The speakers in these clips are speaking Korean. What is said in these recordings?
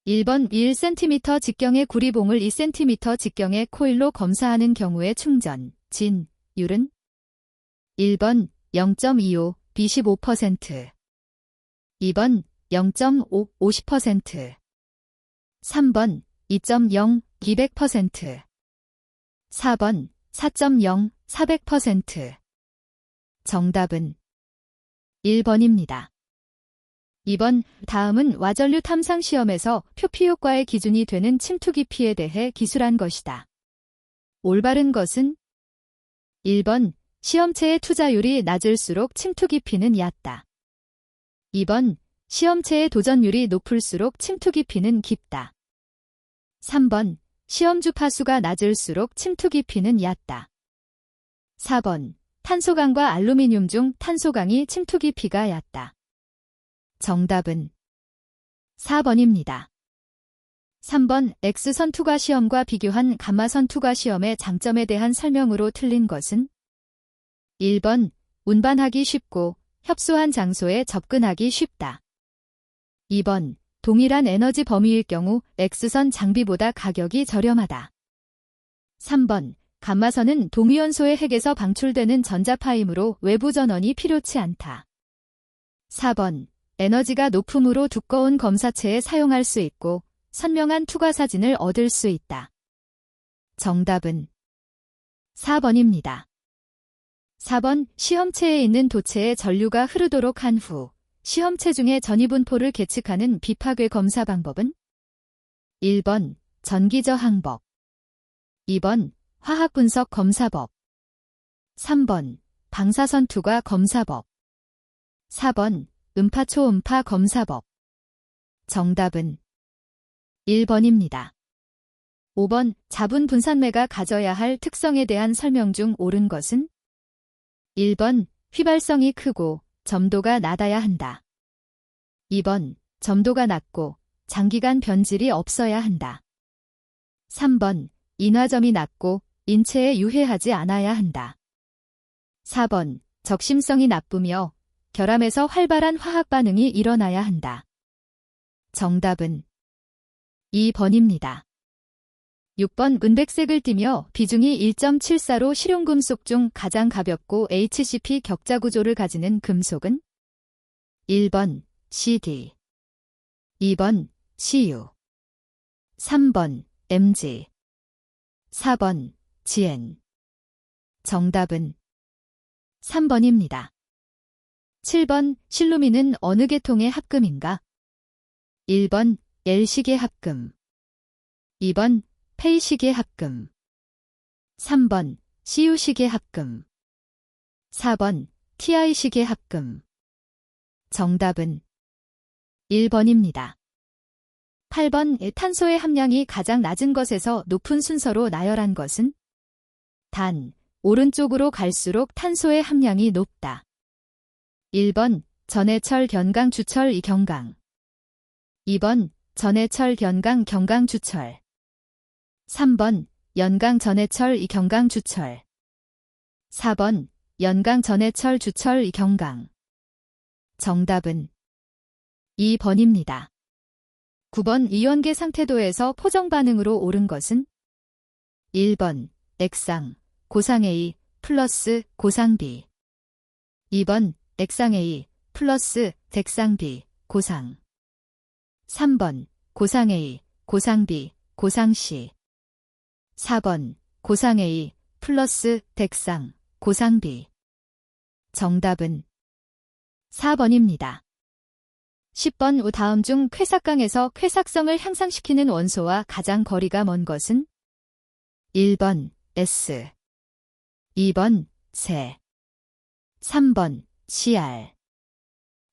1번 1cm 직경의 구리봉을 2cm 직경의 코일로 검사하는 경우의 충전, 진율은 1번 0.25, 15%, 2번 0.5, 50%, 3번 2.0, 200%, 4번 4.0, 400%. 정답은 1번입니다. 2번, 다음은 와전류 탐상 시험에서 표피 효과의 기준이 되는 침투 깊이에 대해 기술한 것이다. 올바른 것은 1번, 시험체의 투자율이 낮을수록 침투 깊이는 얕다. 2번, 시험체의 도전율이 높을수록 침투 깊이는 깊다. 3번, 시험 주파수가 낮을수록 침투 깊이는 얕다. 4번, 탄소강과 알루미늄 중 탄소강이 침투 깊이가 얕다. 정답은 4번입니다. 3번 X선 투과 시험과 비교한 감마선 투과 시험의 장점에 대한 설명으로 틀린 것은 1번 운반하기 쉽고 협소한 장소에 접근하기 쉽다. 2번 동일한 에너지 범위일 경우 X선 장비보다 가격이 저렴하다. 3번 감마선은 동위원소의 핵에서 방출되는 전자파이므로 외부 전원이 필요치 않다. 4번 에너지가 높음으로 두꺼운 검사체에 사용할 수 있고 선명한 투과 사진을 얻을 수 있다. 정답은 4번입니다. 4번 시험체에 있는 도체에 전류가 흐르도록 한 후 시험체 중의 전이분포를 계측하는 비파괴 검사 방법은 1번 전기저항법, 2번 화학분석 검사법, 3번 방사선 투과 검사법, 4번 음파-초음파 검사법. 정답은 1번입니다. 5번 자분 분산매가 가져야 할 특성에 대한 설명 중 옳은 것은 1번 휘발성이 크고 점도가 낮아야 한다. 2번 점도가 낮고 장기간 변질이 없어야 한다. 3번 인화점이 낮고 인체에 유해하지 않아야 한다. 4번 적심성이 나쁘며 결함에서 활발한 화학 반응이 일어나야 한다. 정답은 2번입니다. 6번 은백색을 띠며 비중이 1.74로 실용금속 중 가장 가볍고 HCP 격자 구조를 가지는 금속은 1번 CD, 2번 CU, 3번 MG, 4번 GN. 정답은 3번입니다. 7번 실루민은 어느 계통의 합금인가? 1번 L식의 합금, 2번 페이식의 합금, 3번 CU식의 합금, 4번 TI식의 합금. 정답은 1번입니다. 8번 탄소의 함량이 가장 낮은 것에서 높은 순서로 나열한 것은 단, 오른쪽으로 갈수록 탄소의 함량이 높다. 1번 전해철 견강 주철 이경강, 2번 전해철 견강 경강 주철, 3번 연강 전해철 이경강 주철, 4번 연강 전해철 주철 이경강. 정답은 2번입니다. 9번 이온계 상태도에서 포정 반응으로 옳은 것은 1번 액상 고상 A 플러스 고상 B, 2번 액상 A 플러스 덱상 B 고상, 3번 고상 A 고상 B 고상 C, 4번 고상 A 플러스 덱상 고상 B. 정답은 4번입니다. 10번 다음 중 쾌삭강에서 쾌삭성을 향상시키는 원소와 가장 거리가 먼 것은 1번 S, 2번 세, 3번 CR,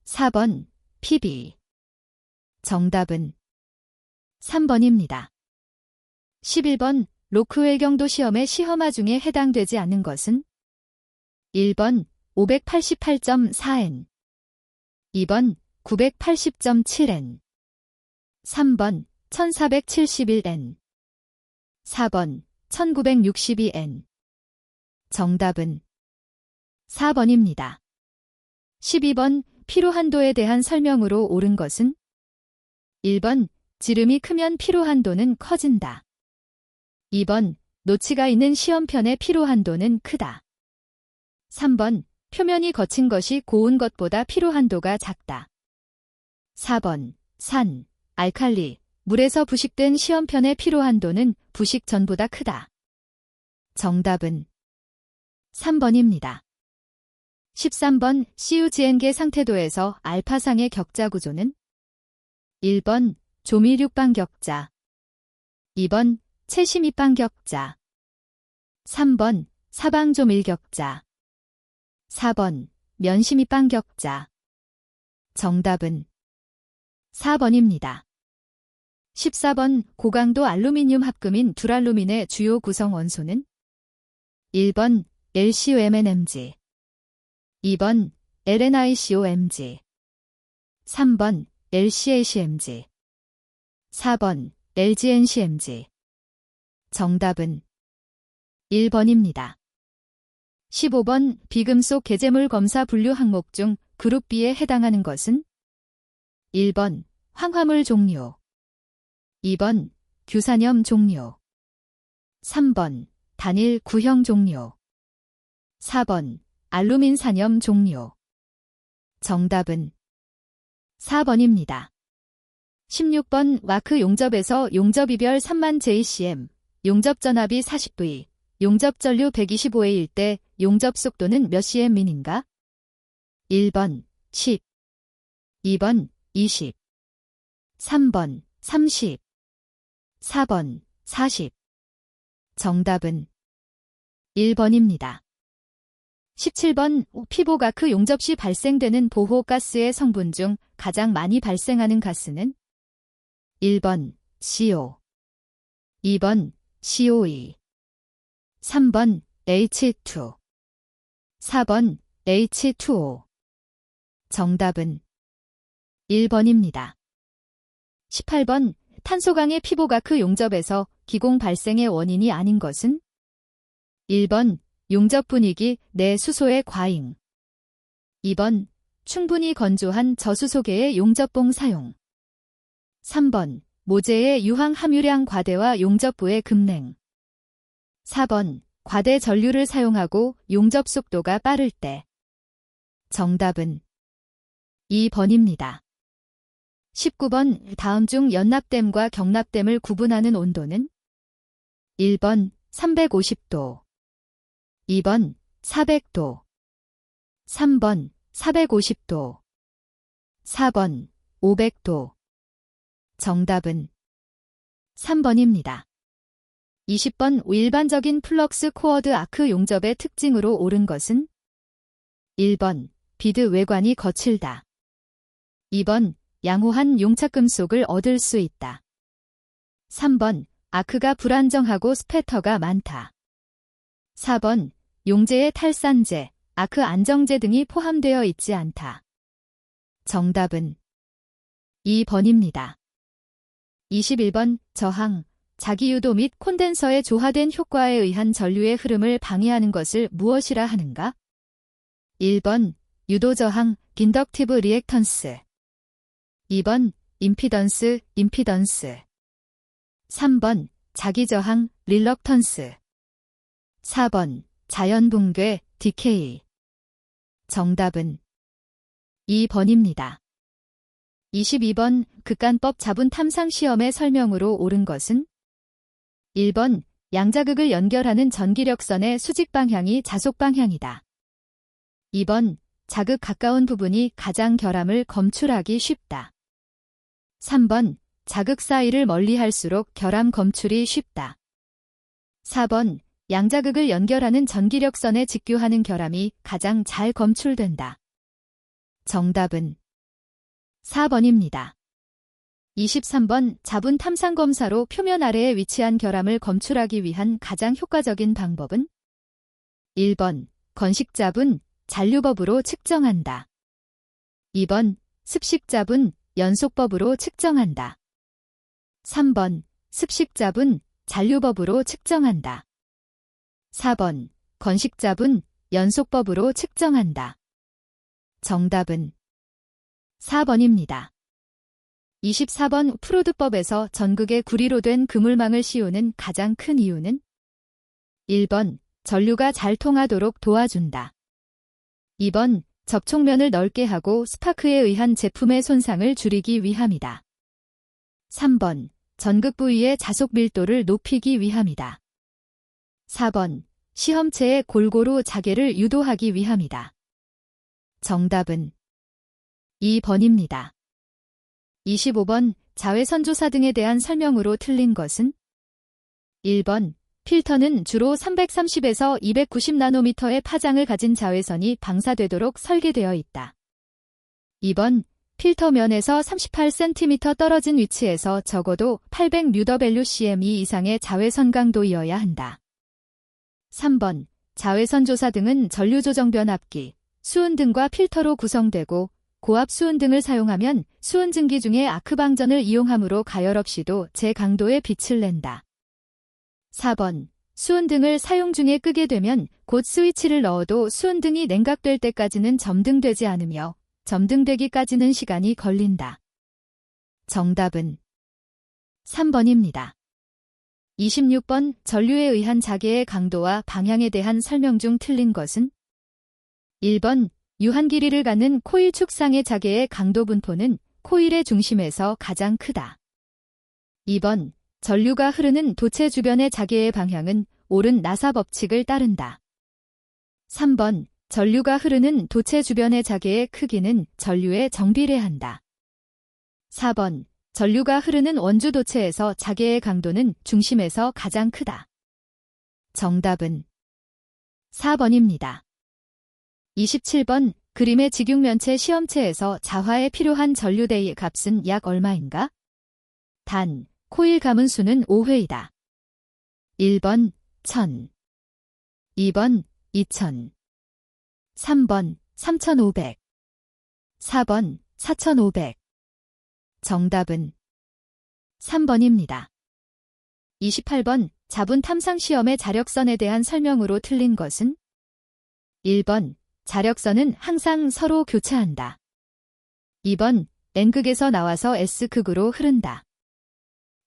4번 PB. 정답은 3번입니다. 11번 로크웰 경도 시험의 시험화 중에 해당되지 않는 것은 1번 588.4N, 2번 980.7N, 3번 1471N, 4번 1962N. 정답은 4번입니다. 12번 피로 한도에 대한 설명으로 옳은 것은 1번 지름이 크면 피로 한도는 커진다. 2번, 노치가 있는 시험편의 피로 한도는 크다. 3번, 표면이 거친 것이 고운 것보다 피로 한도가 작다. 4번, 산, 알칼리, 물에서 부식된 시험편의 피로 한도는 부식 전보다 크다. 정답은 3번입니다. 13번, CUGN계 상태도에서 알파상의 격자 구조는 1번, 조밀육방 격자, 2번, 채심입방 격자, 3번, 사방조밀 격자, 4번, 면심입방 격자. 정답은 4번입니다. 14번, 고강도 알루미늄 합금인 듀랄루민의 주요 구성 원소는 1번, LCOMnMg, 2번, LNiCOMg, 3번, LCACMg, 4번, LGNCMg. 정답은 1번입니다. 15번, 비금속 개제물 검사 분류 항목 중 그룹 B에 해당하는 것은 1번, 황화물 종류, 2번, 규산염 종류, 3번, 단일 구형 종류, 4번, 알루민산염 종류. 정답은 4번입니다. 16번, 와크 용접에서 용접이별 3만 JCM, 용접전압이 40V, 용접전류 125A일 때 용접 속도는 몇 cm인가? 1번, 10, 2번, 20, 3번, 30, 4번, 40. 정답은 1번입니다. 17번, 피보가크 용접 시 발생되는 보호가스의 성분 중 가장 많이 발생하는 가스는 1번, CO, 2번, COE, 3번, H2, 4번, H2O. 정답은 1번입니다. 18번, 탄소강의 피보가크 용접에서 기공 발생의 원인이 아닌 것은 1번, 용접 분위기 내 수소의 과잉, 2번, 충분히 건조한 저수소계의 용접봉 사용, 3번, 모재의 유황 함유량 과대와 용접부의 급냉, 4번, 과대 전류를 사용하고 용접 속도가 빠를 때. 정답은 2번입니다. 19번, 다음 중 연납댐과 경납댐을 구분하는 온도는 1번, 350도, 2번, 400도, 3번, 450도, 4번, 500도. 정답은 3번입니다. 20번, 일반적인 플럭스 코어드 아크 용접의 특징으로 옳은 것은 1번, 비드 외관이 거칠다, 2번, 양호한 용착금속을 얻을 수 있다, 3번, 아크가 불안정하고 스패터가 많다, 4번, 용재의 탈산재, 아크 안정재 등이 포함되어 있지 않다. 정답은 2번입니다. 21번, 저항, 자기유도 및 콘덴서의 조화된 효과에 의한 전류의 흐름을 방해하는 것을 무엇이라 하는가? 1번, 유도저항, 인덕티브 리액턴스, 2번, 임피던스, 3번, 자기저항, 릴럭턴스, 4번, 자연붕괴, 디케이. 정답은 2번입니다. 22번, 극간법 자분 탐상 시험의 설명으로 옳은 것은 1번, 양자극을 연결하는 전기력선의 수직 방향이 자속 방향이다. 2번, 자극 가까운 부분이 가장 결함을 검출하기 쉽다. 3번, 자극 사이를 멀리할수록 결함 검출이 쉽다. 4번, 양자극을 연결하는 전기력선에 직교하는 결함이 가장 잘 검출된다. 정답은 4번입니다. 23번, 자분 탐상 검사로 표면 아래에 위치한 결함을 검출하기 위한 가장 효과적인 방법은 1번, 건식자분, 잔류법으로 측정한다. 2번, 습식자분, 연속법으로 측정한다. 3번, 습식자분, 잔류법으로 측정한다. 4번, 건식자분, 연속법으로 측정한다. 정답은 4번입니다. 24번 프로드법에서 전극에 구리로 된 그물망을 씌우는 가장 큰 이유는 1번 전류가 잘 통하도록 도와준다. 2번 접촉면을 넓게 하고 스파크에 의한 제품의 손상을 줄이기 위함이다. 3번 전극 부위의 자속 밀도를 높이기 위함이다. 4번 시험체에 골고루 자개를 유도하기 위함이다. 정답은 2번입니다. 25번 자외선조사 등에 대한 설명으로 틀린 것은 1번 필터는 주로 330에서 290나노미터의 파장을 가진 자외선이 방사되도록 설계되어 있다. 2번 필터면에서 38cm 떨어진 위치에서 적어도 800μWcm 이상의 자외선 강도이어야 한다. 3번 자외선 조사 등은 전류 조정 변압기, 수은 등과 필터로 구성되고 고압 수은 등을 사용하면 수은 증기 중에 아크방전을 이용하므로 가열 없이도 제 강도의 빛을 낸다. 4번 수은 등을 사용 중에 끄게 되면 곧 스위치를 넣어도 수은 등이 냉각될 때까지는 점등되지 않으며 점등되기까지는 시간이 걸린다. 정답은 3번입니다. 26번 전류에 의한 자개의 강도와 방향에 대한 설명 중 틀린 것은 1번 유한 길이를 갖는 코일 축상의 자개의 강도 분포는 코일의 중심에서 가장 크다. 2번 전류가 흐르는 도체 주변의 자개의 방향은 옳은 나사 법칙을 따른다. 3번 전류가 흐르는 도체 주변의 자개의 크기는 전류에 정비례한다. 4번 전류가 흐르는 원주 도체에서 자개의 강도는 중심에서 가장 크다. 정답은 4번입니다. 27번 그림의 직육면체 시험체에서 자화에 필요한 전류대의 값은 약 얼마인가? 단, 코일 감은 수는 5회이다. 1번 1000, 2번 2000, 3번 3500, 4번 4500. 정답은 3번입니다. 28번 자분 탐상 시험의 자력선에 대한 설명으로 틀린 것은 1번 자력선은 항상 서로 교차한다. 2번 N극에서 나와서 S극으로 흐른다.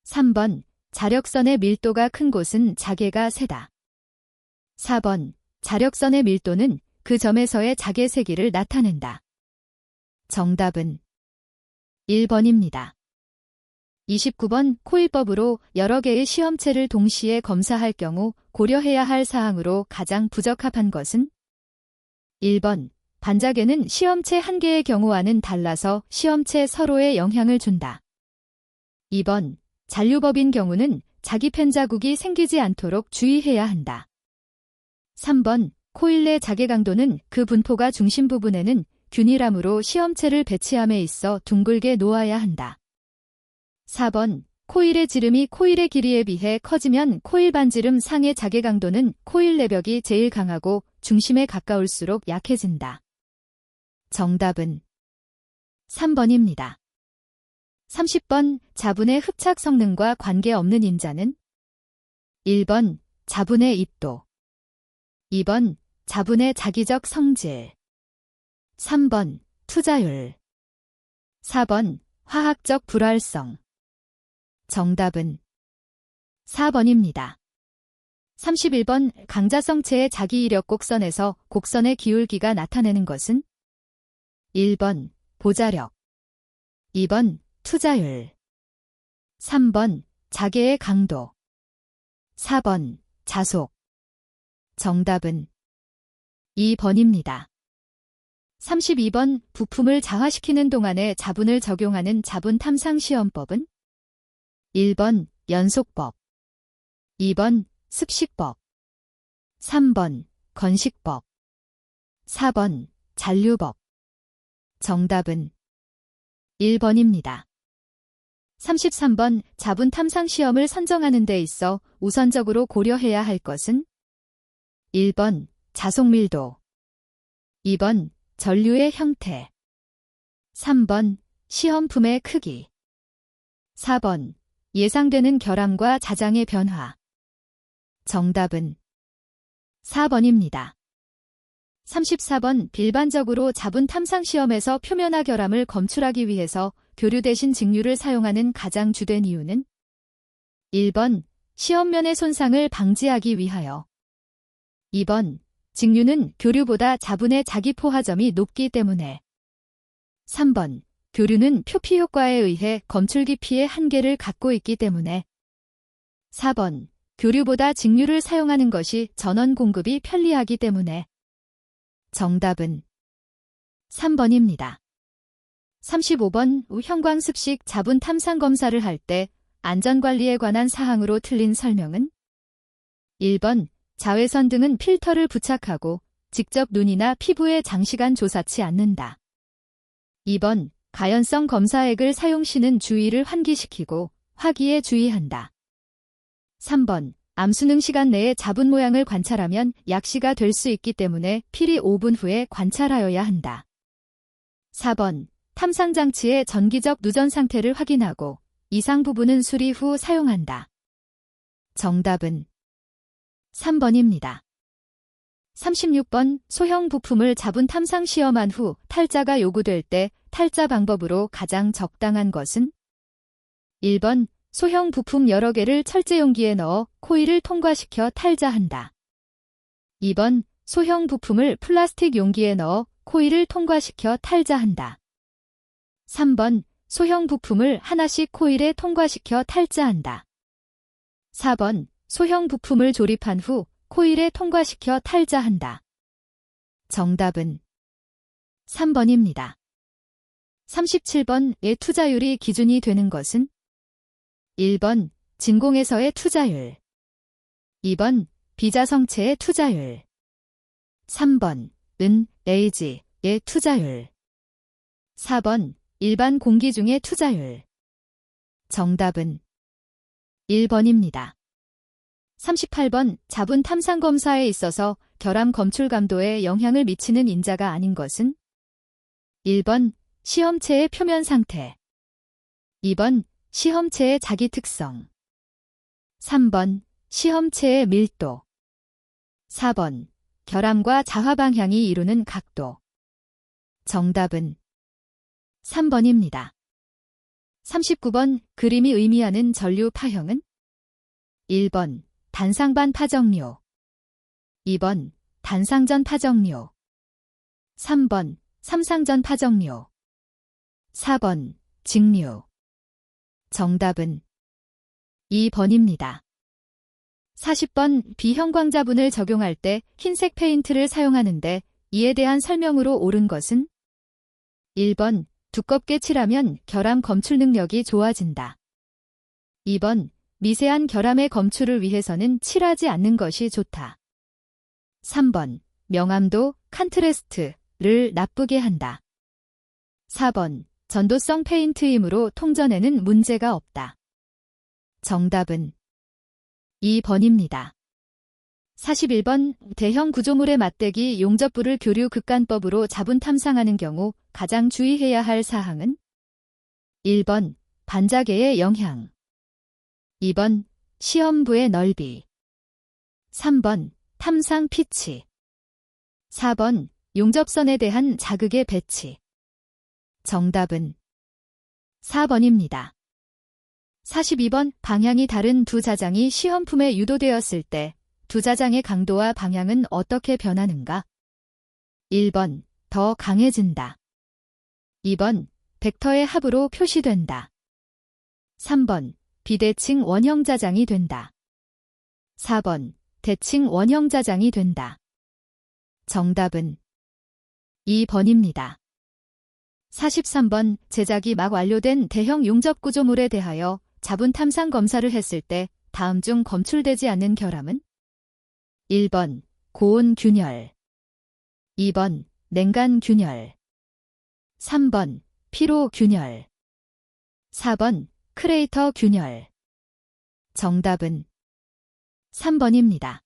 3번 자력선의 밀도가 큰 곳은 자개가 세다. 4번 자력선의 밀도는 그 점에서의 자개 세기를 나타낸다. 정답은 1번입니다. 29번 코일법으로 여러 개의 시험체를 동시에 검사할 경우 고려해야 할 사항으로 가장 부적합한 것은 1번 반자개는 시험체 한 개의 경우와는 달라서 시험체 서로에 영향을 준다. 2번 잔류법인 경우는 자기 편자국이 생기지 않도록 주의해야 한다. 3번 코일 내 자개 강도는 그 분포가 중심 부분에는 균일함으로 시험체를 배치함에 있어 둥글게 놓아야 한다. 4번 코일의 지름이 코일의 길이에 비해 커지면 코일 반지름 상의 자개 강도는 코일 내벽이 제일 강하고 중심에 가까울수록 약해진다. 정답은 3번입니다. 30번 자분의 흡착 성능과 관계없는 인자는 1번 자분의 입도, 2번 자분의 자기적 성질, 3번 투자율, 4번 화학적 불활성. 정답은 4번입니다. 31번 강자성체의 자기이력 곡선에서 곡선의 기울기가 나타내는 것은 1번 보자력, 2번 투자율, 3번 자개의 강도, 4번 자속. 정답은 2번입니다. 32번 부품을 자화시키는 동안에 자분을 적용하는 자분 탐상 시험법은 1번 연속법, 2번 습식법, 3번 건식법, 4번 잔류법. 정답은 1번입니다. 33번 자분 탐상 시험을 선정하는 데 있어 우선적으로 고려해야 할 것은 1번 자속밀도, 2번 전류의 형태, 3번 시험품의 크기, 4번 예상되는 결함과 자장의 변화. 정답은 4번입니다. 34번 일반적으로 자분 탐상 시험에서 표면화 결함을 검출하기 위해서 교류 대신 직류를 사용하는 가장 주된 이유는 1번 시험면의 손상을 방지하기 위하여 2번 직류는 교류보다 자분의 자기포화점이 높기 때문에 3번 교류는 표피 효과에 의해 검출 깊이의 한계를 갖고 있기 때문에 4번 교류보다 직류를 사용하는 것이 전원 공급이 편리하기 때문에 정답은 3번입니다. 35번 형광습식 자분 탐상 검사를 할 때 안전관리에 관한 사항으로 틀린 설명은 1번 자외선 등은 필터를 부착하고 직접 눈이나 피부에 장시간 조사치 않는다. 2번 가연성 검사액을 사용 시는 주의를 환기시키고 화기에 주의한다. 3번 암수능 시간 내에 자분 모양을 관찰하면 약시가 될 수 있기 때문에 필히 5분 후에 관찰하여야 한다. 4번 탐상장치의 전기적 누전 상태를 확인하고 이상 부분은 수리 후 사용한다. 정답은 3번입니다. 36번 소형 부품을 자분 탐상 시험한 후 탈자가 요구될 때 탈자 방법으로 가장 적당한 것은 1번 소형 부품 여러 개를 철제 용기에 넣어 코일을 통과시켜 탈자한다. 2번 소형 부품을 플라스틱 용기에 넣어 코일을 통과시켜 탈자한다. 3번 소형 부품을 하나씩 코일에 통과시켜 탈자한다. 4번 소형 부품을 조립한 후 코일에 통과시켜 탈자한다. 정답은 3번입니다. 37번의 투자율이 기준이 되는 것은 1번 진공에서의 투자율 2번 비자성체의 투자율 3번 레이지의 투자율 4번 일반 공기 중의 투자율 정답은 1번입니다. 38번 자분 탐상 검사에 있어서 결함 검출 감도에 영향을 미치는 인자가 아닌 것은 1번 시험체의 표면 상태 2번 시험체의 자기 특성 3번 시험체의 밀도 4번 결함과 자화 방향이 이루는 각도 정답은 3번입니다. 39번 그림이 의미하는 전류 파형은 1번 단상반 파정류 2번 단상전 파정류 3번 삼상전 파정류 4번 직류 정답은 2번입니다. 40번 비형광자분을 적용할 때 흰색 페인트를 사용하는데 이에 대한 설명으로 옳은 것은 1번 두껍게 칠하면 결함 검출 능력이 좋아진다. 2번 미세한 결함의 검출을 위해서는 칠하지 않는 것이 좋다. 3번 명암도 칸트레스트를 나쁘게 한다. 4번 전도성 페인트이므로 통전에는 문제가 없다. 정답은 2번입니다. 41번 대형 구조물의 맞대기 용접부를 교류 극간법으로 자분 탐상하는 경우 가장 주의해야 할 사항은 1번 반자계의 영향 2번 시험부의 넓이 3번 탐상 피치 4번 용접선에 대한 자극의 배치 정답은 4번입니다. 42번 방향이 다른 두 자장이 시험품에 유도되었을 때 두 자장의 강도와 방향은 어떻게 변하는가? 1번 더 강해진다. 2번 벡터의 합으로 표시된다. 3번 비대칭 원형 자장이 된다. 4번 대칭 원형 자장이 된다. 정답은 2번입니다. 43번 제작이 막 완료된 대형 용접 구조물에 대하여 자분 탐상 검사를 했을 때 다음 중 검출되지 않는 결함은 1번 고온 균열 2번 냉간 균열 3번 피로 균열 4번 크레이터 균열 정답은 3번입니다.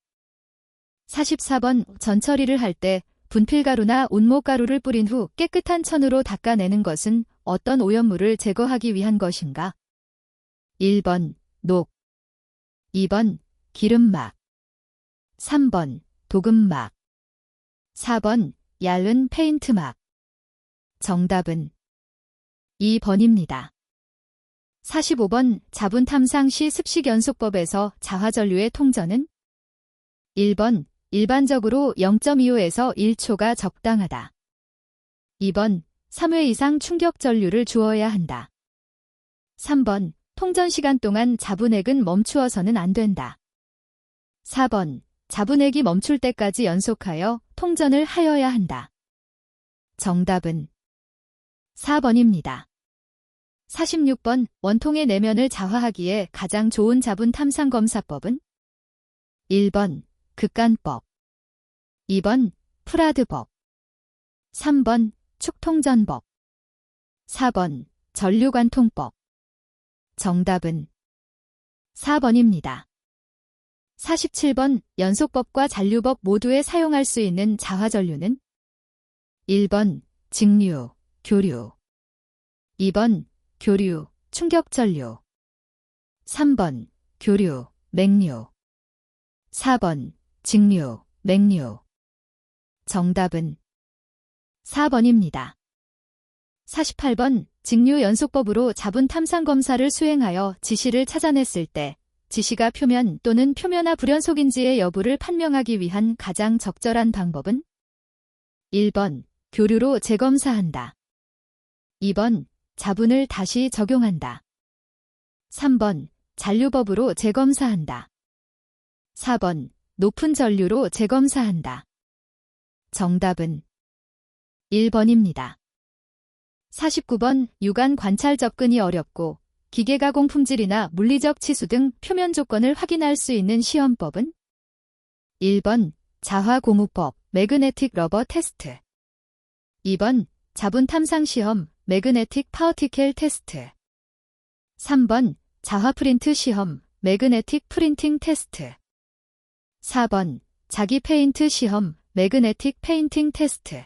44번 전처리를 할 때 분필가루나 온목가루를 뿌린 후 깨끗한 천으로 닦아내는 것은 어떤 오염물을 제거하기 위한 것인가? 1번 녹 2번 기름막 3번 도금막 4번 얇은 페인트막 정답은 2번입니다. 45번 자분 탐상 시 습식연속법에서 자화전류의 통전은 1번 일반적으로 0.25에서 1초가 적당하다. 2번 3회 이상 충격 전류를 주어야 한다. 3번 통전 시간 동안 자분액은 멈추어서는 안 된다. 4번 자분액이 멈출 때까지 연속하여 통전을 하여야 한다. 정답은 4번입니다. 46번 원통의 내면을 자화하기에 가장 좋은 자분 탐상 검사법은 1번 극간법, 2번 프라드법, 3번 축통전법, 4번 전류관통법. 정답은 4번입니다. 47번 연속법과 잔류법 모두에 사용할 수 있는 자화전류는 1번 직류, 교류, 2번 교류, 충격전류, 3번 교류, 맥류, 4번 직류, 맥류. 정답은 4번입니다. 48번 직류 연속법으로 자분 탐상 검사를 수행하여 지시를 찾아냈을 때 지시가 표면 또는 표면화 불연속인지의 여부를 판명하기 위한 가장 적절한 방법은 1번 교류로 재검사한다. 2번 자분을 다시 적용한다. 3번 잔류법으로 재검사한다. 4번 높은 전류로 재검사한다. 정답은 1번입니다. 49번 유관 관찰 접근이 어렵고 기계 가공 품질이나 물리적 치수 등 표면 조건을 확인할 수 있는 시험법은 1번 자화 고무법 매그네틱 러버 테스트, 2번 자분 탐상 시험 매그네틱 파워티켈 테스트, 3번 자화 프린트 시험 매그네틱 프린팅 테스트, 4번 자기 페인트 시험 매그네틱 페인팅 테스트.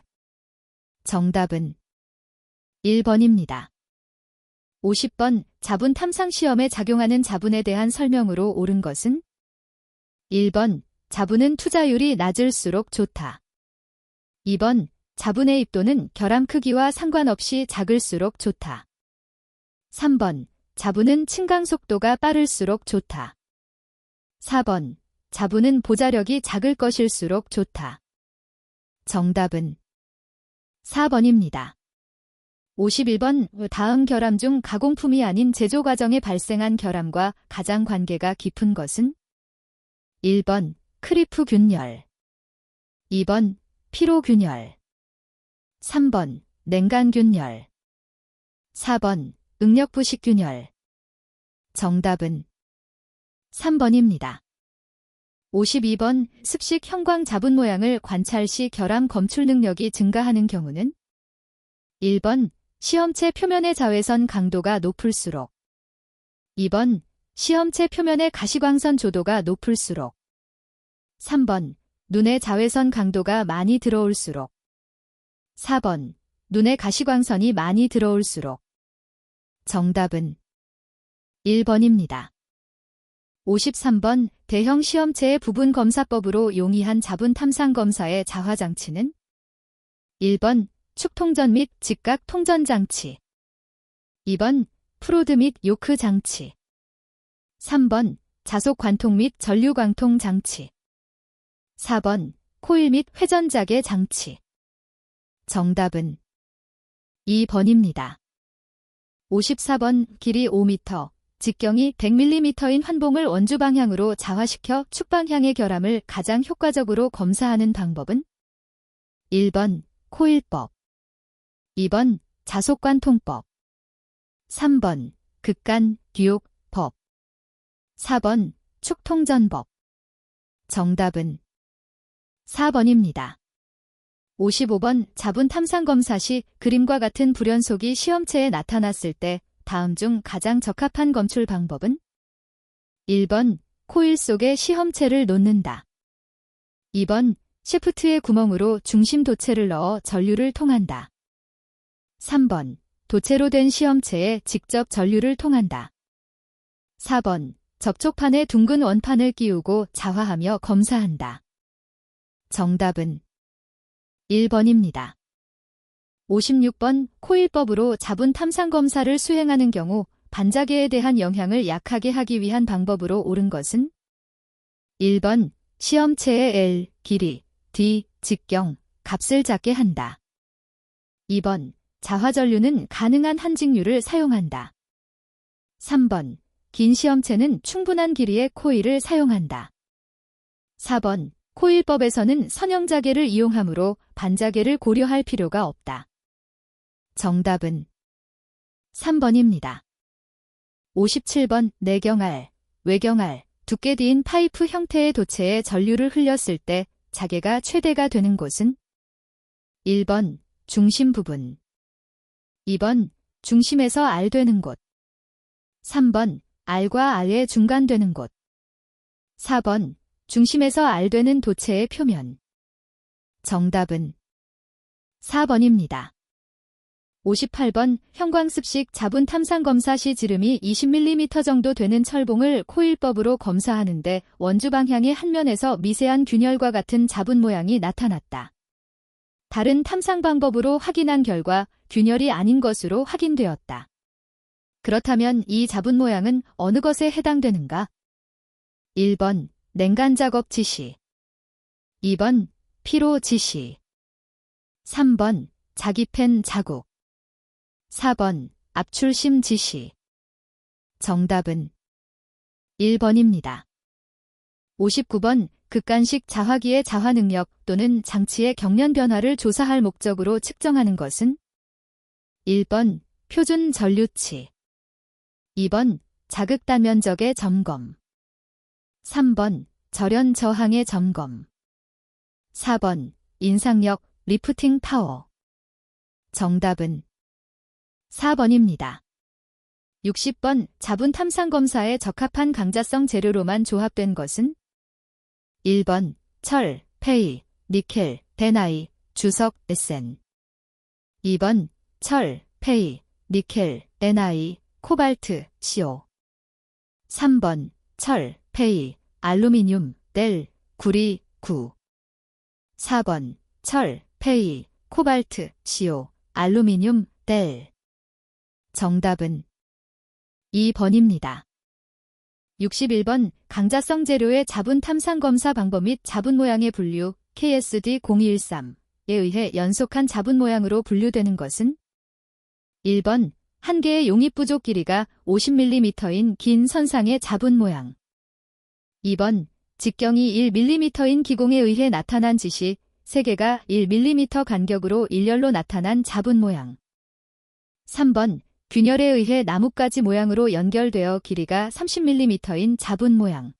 정답은 1번입니다. 50번 자분 탐상 시험에 작용하는 자분에 대한 설명으로 옳은 것은 1번 자분은 투자율이 낮을수록 좋다. 2번 자분의 입도는 결함 크기와 상관없이 작을수록 좋다. 3번 자분은 침강 속도가 빠를수록 좋다. 4번 자분은 보자력이 작을 것일수록 좋다. 정답은 4번입니다. 51번 다음 결함 중 가공품이 아닌 제조 과정에 발생한 결함과 가장 관계가 깊은 것은 1번 크리프 균열, 2번 피로 균열, 3번 냉간 균열, 4번 응력부식 균열. 정답은 3번입니다. 52번 습식 형광 자분 모양을 관찰 시 결함 검출 능력이 증가하는 경우는 1번 시험체 표면의 자외선 강도가 높을수록, 2번 시험체 표면의 가시광선 조도가 높을수록, 3번 눈의 자외선 강도가 많이 들어올수록, 4번 눈의 가시광선이 많이 들어올수록. 정답은 1번입니다. 53번 대형 시험체의 부분 검사법으로 용이한 자분 탐상 검사의 자화장치는 1번 축통전 및 직각 통전 장치, 2번 프로드 및 요크 장치, 3번 자속 관통 및 전류 관통 장치, 4번 코일 및 회전자개 장치. 정답은 2번입니다. 54번 길이 5m, 직경이 100mm인 환봉을 원주 방향으로 자화시켜 축 방향의 결함을 가장 효과적으로 검사하는 방법은 1번 코일법, 2번 자속관통법, 3번 극간 듀옥법, 4번 축통전법. 정답은 4번입니다. 55번 자분 탐상 검사 시 그림과 같은 불연속이 시험체에 나타났을 때 다음 중 가장 적합한 검출 방법은 1번 코일 속에 시험체를 놓는다, 2번 셰프트의 구멍으로 중심 도체를 넣어 전류를 통한다, 3번 도체로 된 시험체에 직접 전류를 통한다, 4번 접촉판에 둥근 원판을 끼우고 자화하며 검사한다. 정답은 1번입니다. 56번 코일법으로 자분 탐상 검사를 수행하는 경우 반자계에 대한 영향을 약하게 하기 위한 방법으로 옳은 것은 1번 시험체의 L, 길이, D, 직경, 값을 작게 한다. 2번 자화전류는 가능한 한직류를 사용한다. 3번 긴 시험체는 충분한 길이의 코일을 사용한다. 4번 코일법에서는 선형자계를 이용하므로 반자계를 고려할 필요가 없다. 정답은 3번입니다. 57번 내경알, 외경알, 두께 긴 파이프 형태의 도체에 전류를 흘렸을 때 자계가 최대가 되는 곳은 1번 중심 부분, 2번 중심에서 R 되는 곳, 3번 R과 R의 중간 되는 곳, 4번 중심에서 R 되는 도체의 표면. 정답은 4번입니다. 58번 형광습식 자분 탐상 검사 시 지름이 20mm 정도 되는 철봉을 코일법으로 검사하는데 원주 방향의 한 면에서 미세한 균열과 같은 자분 모양이 나타났다. 다른 탐상 방법으로 확인한 결과 균열이 아닌 것으로 확인되었다. 그렇다면 이 자분 모양은 어느 것에 해당되는가? 1번 냉간 작업 지시, 2번 피로 지시, 3번 자기펜 자국, 4번 압출심 지시. 정답은 1번입니다. 59번 극간식 자화기의 자화 능력 또는 장치의 경련 변화를 조사할 목적으로 측정하는 것은 1번 표준 전류치, 2번 자극 단면적의 점검, 3번 절연 저항의 점검, 4번 인상력 리프팅 파워. 정답은 4번입니다. 60번 자분 탐상 검사에 적합한 강자성 재료로만 조합된 것은 1번 철, 페이, 니켈, 데나이, 주석, 에센, 2번 철, 페이, 니켈, 데나이, 코발트, CO, 3번 철, 페이, 알루미늄, 넬, 구리, 구, 4번 철, 페이, 코발트, CO, 알루미늄, 넬. 정답은 2번입니다. 61번 강자성 재료의 자분 탐상 검사 방법 및 자분 모양의 분류 KSD0213에 의해 연속한 자분 모양으로 분류되는 것은 1번 한 개의 용입 부족 길이가 50mm인 긴 선상의 자분 모양, 2번 직경이 1mm인 기공에 의해 나타난 지시 3개가 1mm 간격으로 일렬로 나타난 자분 모양, 3번 균열에 의해 나뭇가지 모양으로 연결되어 길이가 30mm인 자분 모양,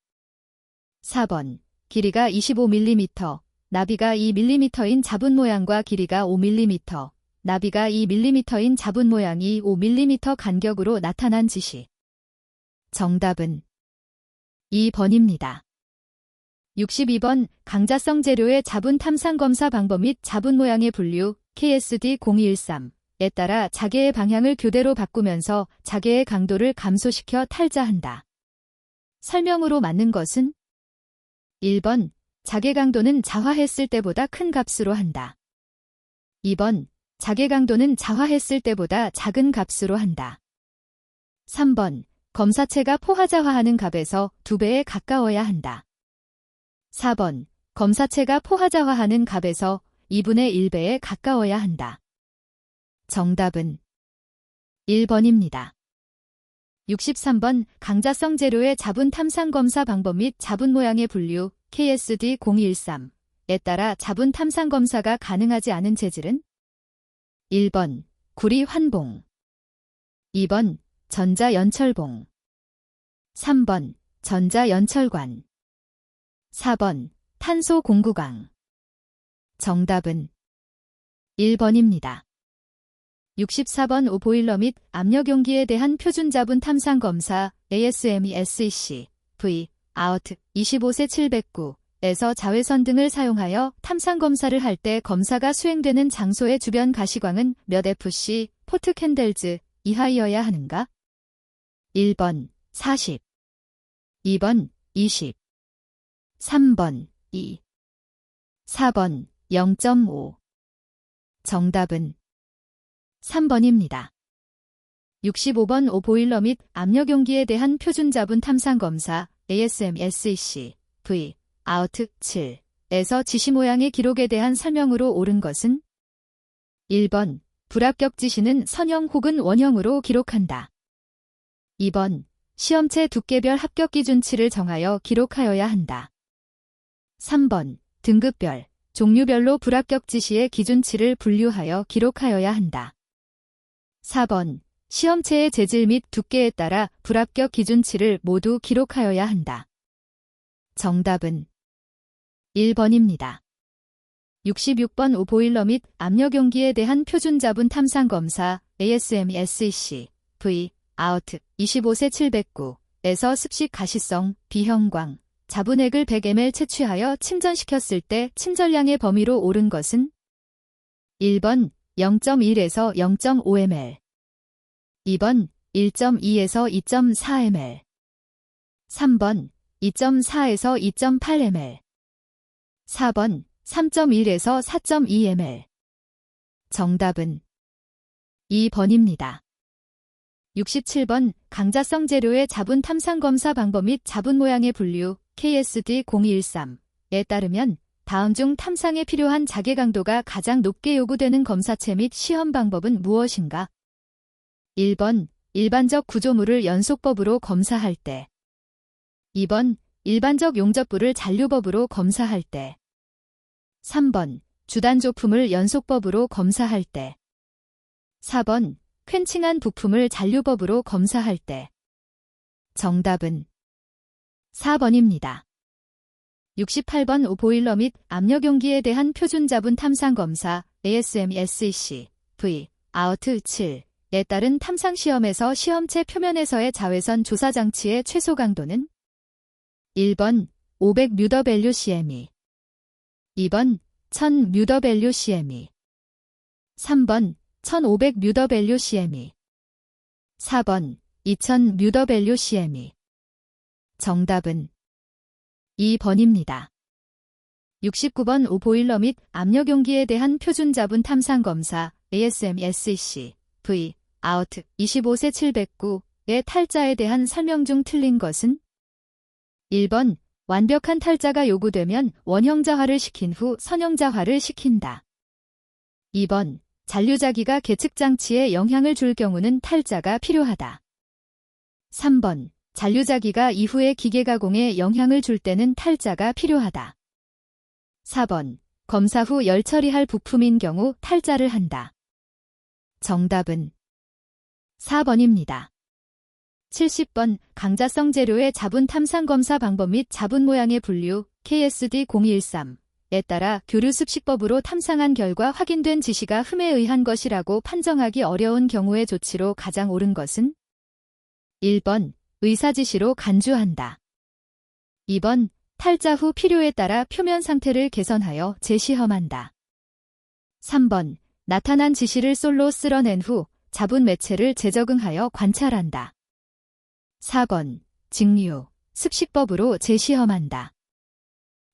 4번 길이가 25mm, 나비가 2mm인 자분 모양과 길이가 5mm, 나비가 2mm인 자분 모양이 5mm 간격으로 나타난 지시. 정답은 2번입니다. 62번 강자성 재료의 자분 탐상 검사 방법 및 자분 모양의 분류 KSD0213에 따라 자계의 방향을 교대로 바꾸면서 자계의 강도를 감소시켜 탈자한다. 설명으로 맞는 것은 1번 자계 강도는 자화했을 때보다 큰 값으로 한다. 2번 자계 강도는 자화했을 때보다 작은 값으로 한다. 3번 검사체가 포화자화하는 값에서 2배에 가까워야 한다. 4번 검사체가 포화자화하는 값에서 2분의 1배에 가까워야 한다. 정답은 1번입니다. 63번 강자성 재료의 자분 탐상 검사 방법 및 자분 모양의 분류 KSD0213에 따라 자분 탐상 검사가 가능하지 않은 재질은 1번 구리 환봉, 2번 전자연철봉, 3번 전자연철관, 4번 탄소 공구강. 정답은 1번입니다. 64번 오보일러 및 압력용기에 대한 표준 자분 탐상 검사 ASME SEC V 아웃 25세 709에서 자외선 등을 사용하여 탐상 검사를 할 때 검사가 수행되는 장소의 주변 가시광은 몇 FC 포트 캔들즈 이하이어야 하는가? 1번 40, 2번 20, 3번 2, 4번 0.5. 정답은 3번입니다. 65번 오보일러 및 압력용기에 대한 표준자분 탐상검사 ASME-SEC V 아우트 7에서 지시 모양의 기록에 대한 설명으로 옳은 것은 1번 불합격 지시는 선형 혹은 원형으로 기록한다. 2번 시험체 두께별 합격 기준치를 정하여 기록하여야 한다. 3번 등급별, 종류별로 불합격 지시의 기준치를 분류하여 기록하여야 한다. 4번 시험체의 재질 및 두께에 따라 불합격 기준치를 모두 기록하여야 한다. 정답은 1번입니다. 66번 오보일러 및 압력용기에 대한 표준자분 탐상검사 ASME-SEC V 아우트 25세 709에서 습식 가시성 비형광 자분액을 100ml 채취하여 침전시켰을 때 침전량의 범위로 옳은 것은 1번 0.1에서 0.5ml 2번 1.2에서 2.4ml 3번 2.4에서 2.8ml 4번 3.1에서 4.2ml 정답은 2번입니다. 67번 강자성 재료의 자분 탐상 검사 방법 및 자분 모양의 분류 KSD0213에 따르면 다음 중 탐상에 필요한 자개 강도가 가장 높게 요구되는 검사체 및 시험 방법은 무엇인가? 1번 일반적 구조물을 연속법으로 검사할 때 2번 일반적 용접부를 잔류법으로 검사할 때 3번 주단조품을 연속법으로 검사할 때 4번 퀼칭한 부품을 잔류법으로 검사할 때 정답은 4번입니다. 68번 오보일러 및 압력용기에 대한 표준자분 탐상검사 ASME-SEC V 아우트 7에 따른 탐상시험에서 시험체 표면에서의 자외선 조사장치의 최소 강도는 1번 500 뮤더밸류 CME 2번 1000 뮤더밸류 CME 3번 1500 뮤더밸류 CME 4번 2000 뮤더밸류 CME 정답은 2번입니다. 69번 오보일러 및 압력용기에 대한 표준자분 탐상검사 ASME-SEC V 아우트 25세 709의 탈자에 대한 설명 중 틀린 것은 1번 완벽한 탈자가 요구되면 원형자화를 시킨 후 선형자화를 시킨다. 2번 잔류자기가 계측장치에 영향을 줄 경우는 탈자가 필요하다. 3번 잔류자기가 이후에 기계 가공에 영향을 줄 때는 탈자가 필요하다. 4번 검사 후 열 처리할 부품인 경우 탈자를 한다. 정답은 4번입니다. 70번 강자성 재료의 자분 탐상 검사 방법 및 자분 모양의 분류 KSD0213에 따라 교류 습식법으로 탐상한 결과 확인된 지시가 흠에 의한 것이라고 판정하기 어려운 경우의 조치로 가장 옳은 것은 1번 의사지시로 간주한다. 2번 탈자 후 필요에 따라 표면 상태를 개선하여 재시험한다. 3번 나타난 지시를 솔로 쓸어낸 후 자분 매체를 재적응하여 관찰한다. 4번 직류, 습식법으로 재시험한다.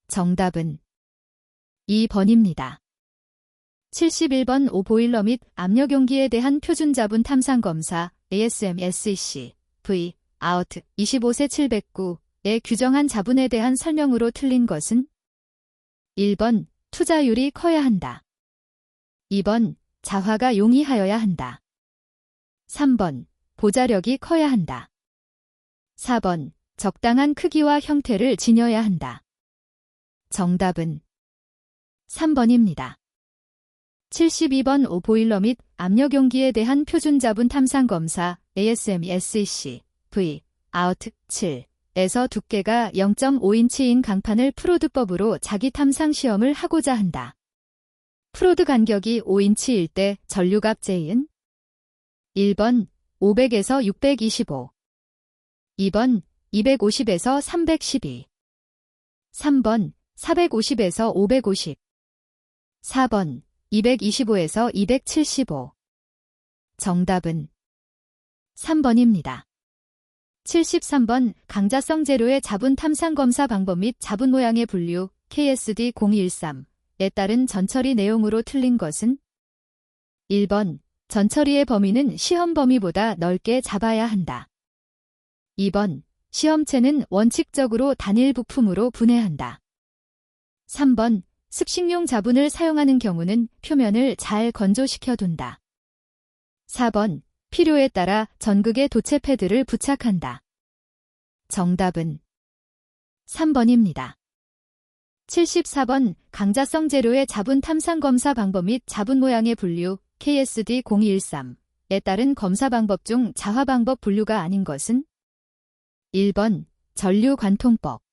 정답은 2번입니다. 71번 오보일러 및 압력용기에 대한 표준자분 탐상검사 ASME-SEC V 아우트 25세 709에 규정한 자분에 대한 설명으로 틀린 것은 1번 투자율이 커야 한다. 2번 자화가 용이하여야 한다. 3번 보자력이 커야 한다. 4번 적당한 크기와 형태를 지녀야 한다. 정답은 3번입니다. 72번 오보일러 및 압력용기에 대한 표준자분 탐상검사 ASME-SEC V 아우트 7에서 두께가 0.5인치인 강판을 프로드법으로 자기 탐상 시험을 하고자 한다. 프로드 간격이 5인치일 때 전류값 J은 1번 500에서 625 2번 250에서 312 3번 450에서 550 4번 225에서 275 정답은 3번입니다. 73번 강자성 재료의 자분 탐상 검사 방법 및 자분 모양의 분류 KSD0213에 따른 전처리 내용으로 틀린 것은 1번 전처리의 범위는 시험 범위보다 넓게 잡아야 한다. 2번. 시험체는 원칙적으로 단일 부품으로 분해한다. 3번. 습식용 자분을 사용하는 경우는 표면을 잘 건조시켜 둔다. 4번. 필요에 따라 전극에 도체 패드를 부착한다. 정답은 3번입니다. 74번. 강자성 재료의 자분 탐상 검사 방법 및 자분 모양의 분류 KSD-0213에 따른 검사 방법 중 자화 방법 분류가 아닌 것은 1번. 전류관통법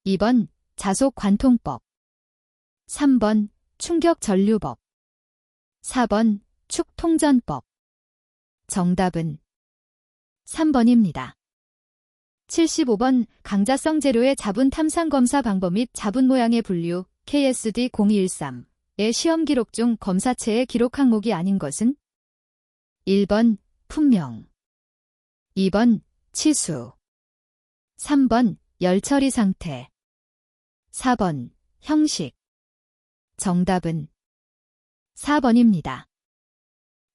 2번. 자속관통법 3번. 충격전류법 4번. 축통전법 정답은 3번입니다. 75번. 강자성 재료의 자분 탐상 검사 방법 및 자분 모양의 분류 KSD-0213의 시험 기록 중 검사체의 기록 항목이 아닌 것은 1번. 품명 2번. 치수 3번. 열처리 상태 4번. 형식 정답은 4번입니다.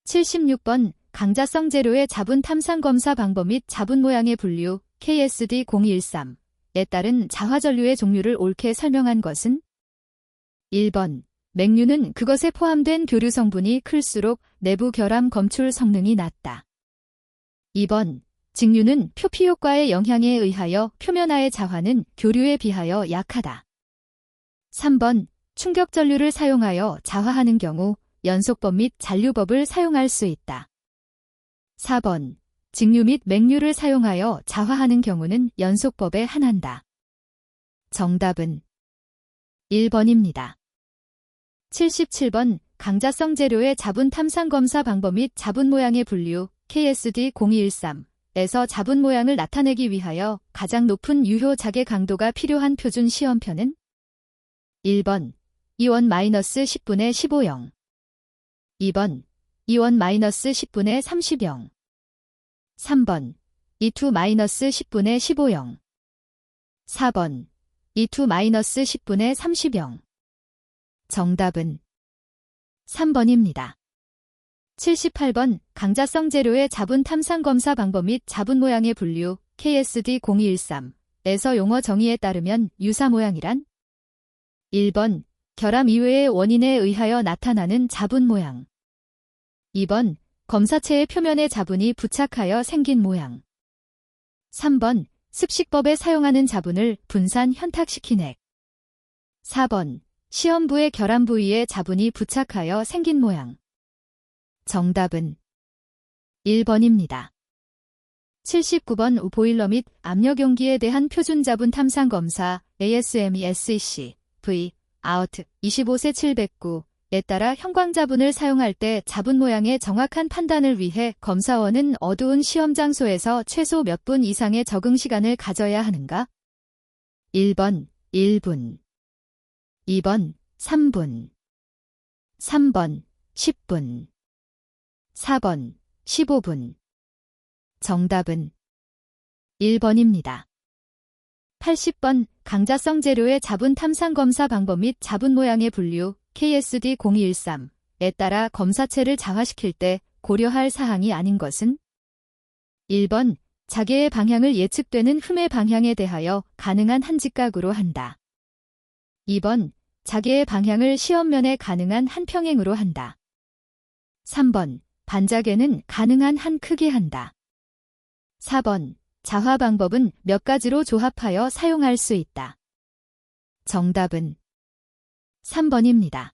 76번. 강자성 재료의 자분 탐상 검사 방법 및 자분 모양의 분류 KSD-0213에 따른 자화전류의 종류를 옳게 설명한 것은 1번. 맹류는 그것에 포함된 교류 성분이 클수록 내부 결함 검출 성능이 낮다. 2번. 직류는 표피 효과의 영향에 의하여 표면화의 자화는 교류에 비하여 약하다. 3번. 충격전류를 사용하여 자화하는 경우 연속법 및 잔류법을 사용할 수 있다. 4번. 직류 및 맹류를 사용하여 자화하는 경우는 연속법에 한한다. 정답은 1번입니다. 77번. 강자성 재료의 자분 탐상 검사 방법 및 자분 모양의 분류 KSD-0213에서 자분 모양을 나타내기 위하여 가장 높은 유효 자개 강도가 필요한 표준 시험표는 1번. 2원-10분의 15영 2번. 2원-10분의 30영 3번. 2-10분의 15영 4번. 2-10분의 30영 정답은 3번입니다. 78번. 강자성 재료의 자분 탐상 검사 방법 및 자분 모양의 분류 KSD-0213에서 용어 정의에 따르면 유사 모양이란 1번. 결함 이외의 원인에 의하여 나타나는 자분 모양 2번. 검사체의 표면에 자분이 부착하여 생긴 모양 3번. 습식법에 사용하는 자분을 분산 현탁시킨 액 4번. 시험부의 결함 부위에 자분이 부착하여 생긴 모양 정답은 1번입니다. 79번. 보일러 및 압력용기에 대한 표준 자분 탐상 검사 ASME-SEC V 아웃 25세 709에 따라 형광자분을 사용할 때 자분 모양의 정확한 판단을 위해 검사원은 어두운 시험 장소에서 최소 몇 분 이상의 적응 시간을 가져야 하는가? 1번 1분 2번 3분 3번 10분 4번 15분 정답은 1번입니다. 80번. 강자성 재료의 자분 탐상 검사 방법 및 자분 모양의 분류 KSD-0213에 따라 검사체를 자화시킬 때 고려할 사항이 아닌 것은 1번. 자개의 방향을 예측되는 흠의 방향에 대하여 가능한 한 직각으로 한다. 2번. 자개의 방향을 시험면에 가능한 한 평행으로 한다. 3번. 반자개는 가능한 한 크게 한다. 4번. 자화 방법은 몇 가지로 조합하여 사용할 수 있다. 정답은 3번입니다.